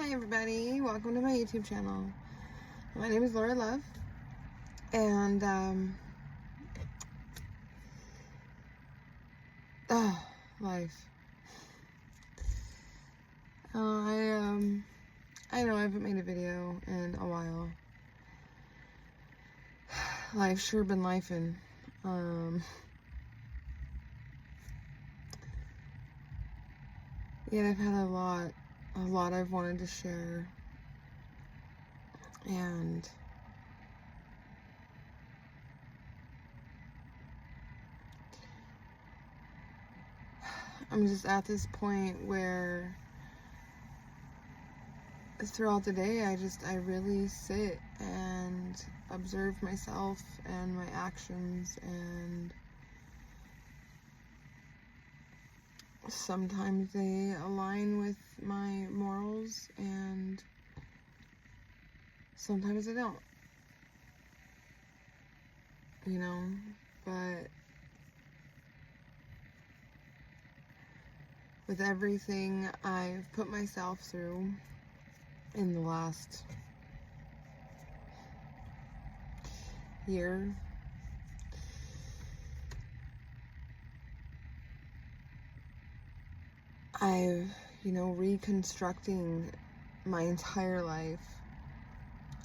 Hi everybody, welcome to my YouTube channel. My name is Laura Love, and life. I know I haven't made a video in a while. Life's sure been lifing. Yeah, I've had a lot I've wanted to share, and I'm just at this point where throughout the day I really sit and observe myself and my actions, and sometimes they align with my morals and sometimes they don't, but with everything I've put myself through in the last year, I've, reconstructing my entire life,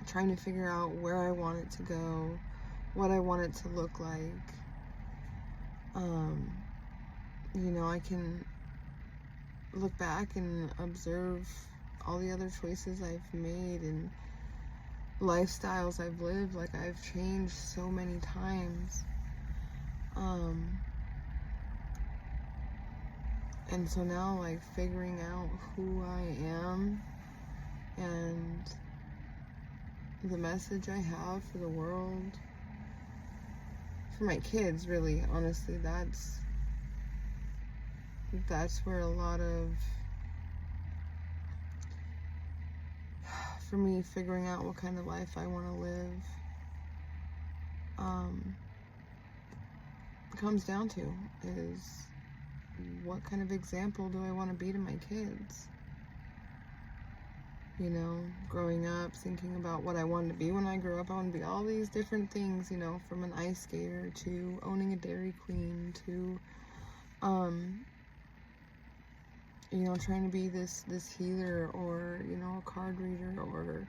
trying to figure out where I want it to go, what I want it to look like. I can look back and observe all the other choices I've made and lifestyles I've lived. Like, I've changed so many times. And so now, like, figuring out who I am and the message I have for the world, for my kids, really, honestly, that's where a lot of, for me, figuring out what kind of life I want to live, comes down to, is what kind of example do I want to be to my kids? Growing up, thinking about what I wanted to be when I grew up. I want to be all these different things, from an ice skater to owning a Dairy Queen to, trying to be this healer, or, a card reader, or,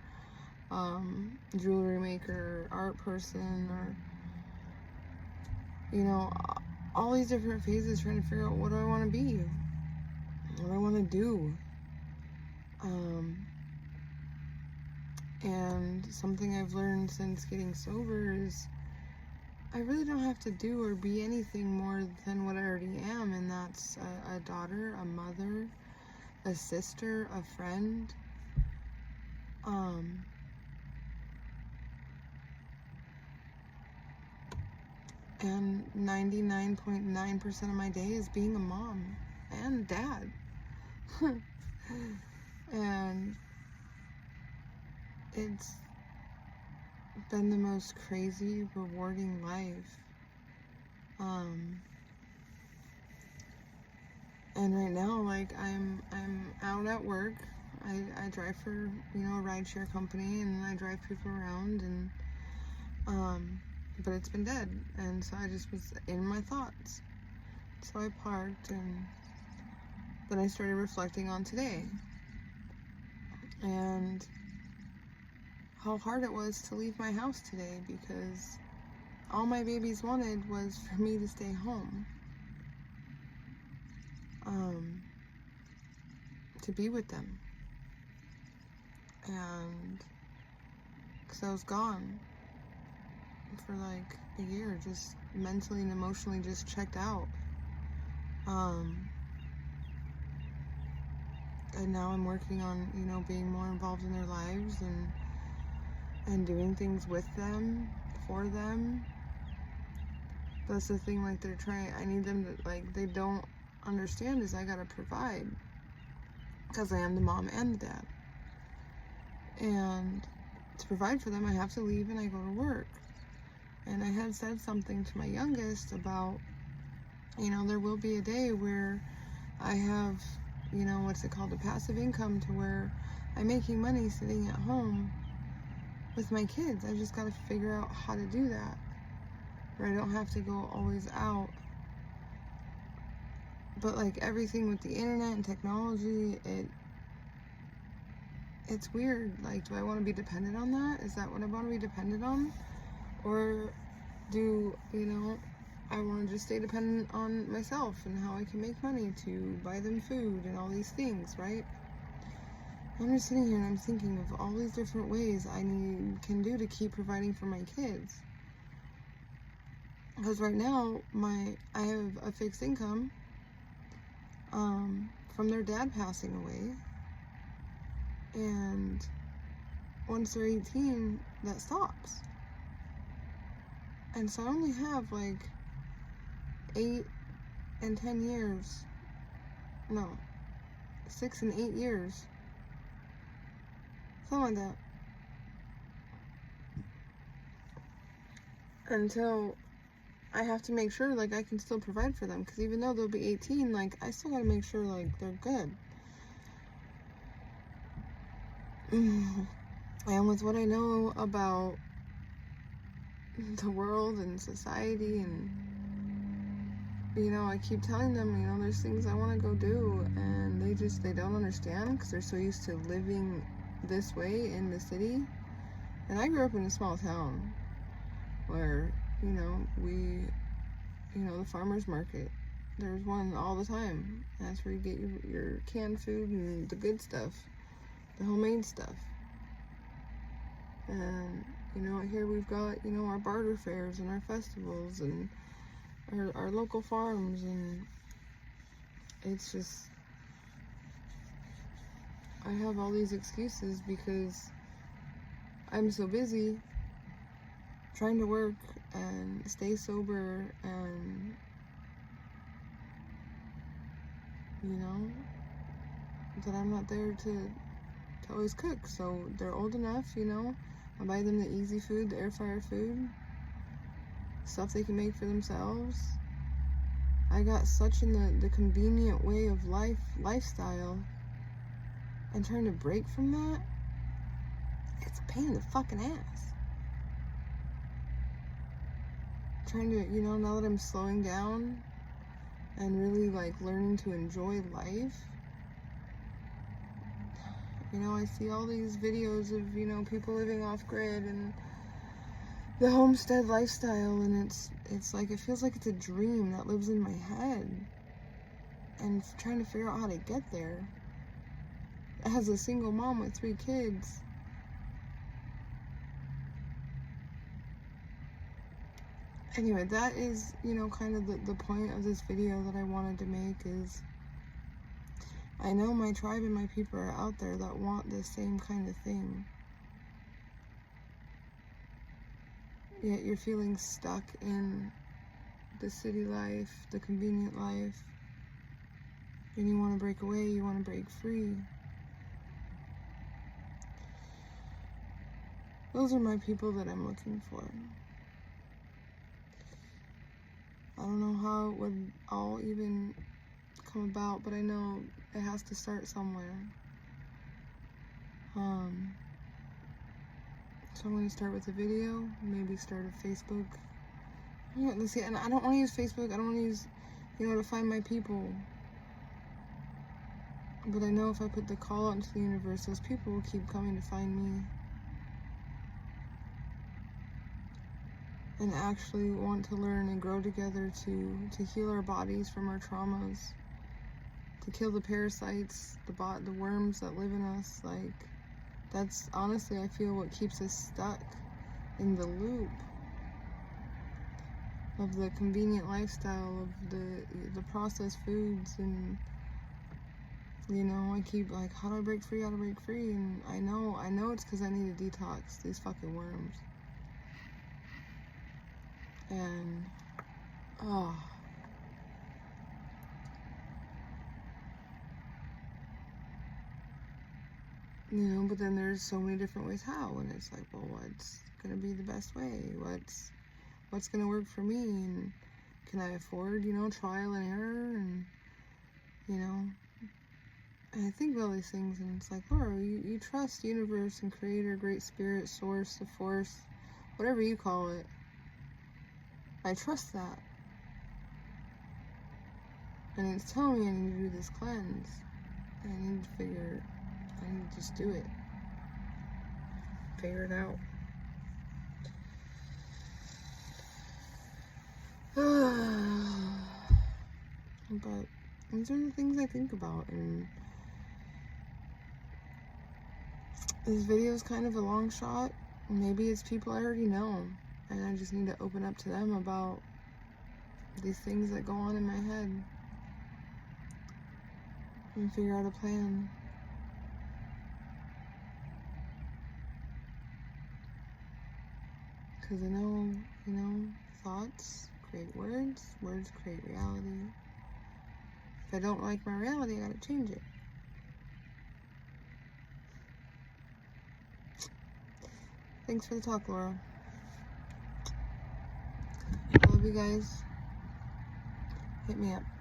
jewelry maker, art person, or, all these different phases, trying to figure out what do I want to be, what do I want to do. And something I've learned since getting sober is I really don't have to do or be anything more than what I already am, and that's a daughter, a mother, a sister, a friend. And 99.9% of my day is being a mom and dad. And it's been the most crazy, rewarding life. And right now, like, I'm out at work. I drive for, a rideshare company, and I drive people around, and but it's been dead, and so I just was in my thoughts. So I parked, and then I started reflecting on today and how hard it was to leave my house today, because all my babies wanted was for me to stay home, to be with them, and because I was gone for like a year, just mentally and emotionally just checked out. And now I'm working on, being more involved in their lives and doing things with them, for them. That's the thing, like, I need them to, like, they don't understand is I gotta provide, because I am the mom and the dad. And to provide for them, I have to leave and I go to work. And I had said something to my youngest about, there will be a day where I have you know, what's it called, a passive income, to where I'm making money sitting at home with my kids. I just got to figure out how to do that, where I don't have to go always out. But like everything with the internet and technology, it's weird. Like, do I want to be dependent on that? Is that what I want to be dependent on? Or do, you know, I want to just stay dependent on myself and how I can make money to buy them food and all these things, right? I'm just sitting here and I'm thinking of all these different ways I can do to keep providing for my kids. Because right now, I have a fixed income from their dad passing away. And once they're 18, that stops. And so I only have like 8 and 10 years. No, 6 and 8 years. Something like that. Until I have to make sure like I can still provide for them. Because even though they'll be 18, like I still gotta make sure like they're good. And with what I know about the world and society, and you know, I keep telling them, you know, there's things I want to go do, and they don't understand because they're so used to living this way in the city. And I grew up in a small town where, you know, the farmer's market, there's one all the time. That's where you get your canned food and the good stuff, the homemade stuff. And, you know, here we've got, you know, our barter fairs and our festivals and our local farms, and it's just, I have all these excuses because I'm so busy trying to work and stay sober, and, you know, that I'm not there to always cook. So they're old enough, you know, I buy them the easy food, the air fryer food, stuff they can make for themselves. I got such in the convenient way of lifestyle, and trying to break from that, it's a pain in the fucking ass. Trying to, you know, now that I'm slowing down and really like learning to enjoy life, you know, I see all these videos of, you know, people living off grid and the homestead lifestyle, and it's like, it feels like it's a dream that lives in my head, and trying to figure out how to get there as a single mom with 3 kids. Anyway, that is, you know, kind of the point of this video that I wanted to make is, I know my tribe and my people are out there that want the same kind of thing. Yet you're feeling stuck in the city life, the convenient life, and you want to break away, you want to break free. Those are my people that I'm looking for. I don't know how it would all even come about, but I know it has to start somewhere. So I'm going to start with a video, maybe start a Facebook. Let's see, and I don't want to use Facebook, I don't want to use, you know, to find my people. But I know if I put the call out into the universe, those people will keep coming to find me. And actually want to learn and grow together to heal our bodies from our traumas, to kill the parasites, the worms that live in us. Like, that's honestly, I feel, what keeps us stuck in the loop of the convenient lifestyle, of the processed foods. And, you know, I keep like, how do I break free, and I know it's because I need to detox these fucking worms. And, you know, but then there's so many different ways how, and it's like, well, what's gonna be the best way? What's gonna work for me? And can I afford, you know, trial and error? And, you know, And I think about these things, and it's like, Laura, you trust universe and creator, great spirit, source, the force, whatever you call it. I trust that. And it's telling me I need to do this cleanse. I need to just do it. Figure it out. But these are the things I think about, and this video is kind of a long shot. Maybe it's people I already know, and I just need to open up to them about these things that go on in my head and figure out a plan. Because I know, thoughts create words, words create reality. If I don't like my reality, I gotta change it. Thanks for the talk, Laura. I love you guys. Hit me up.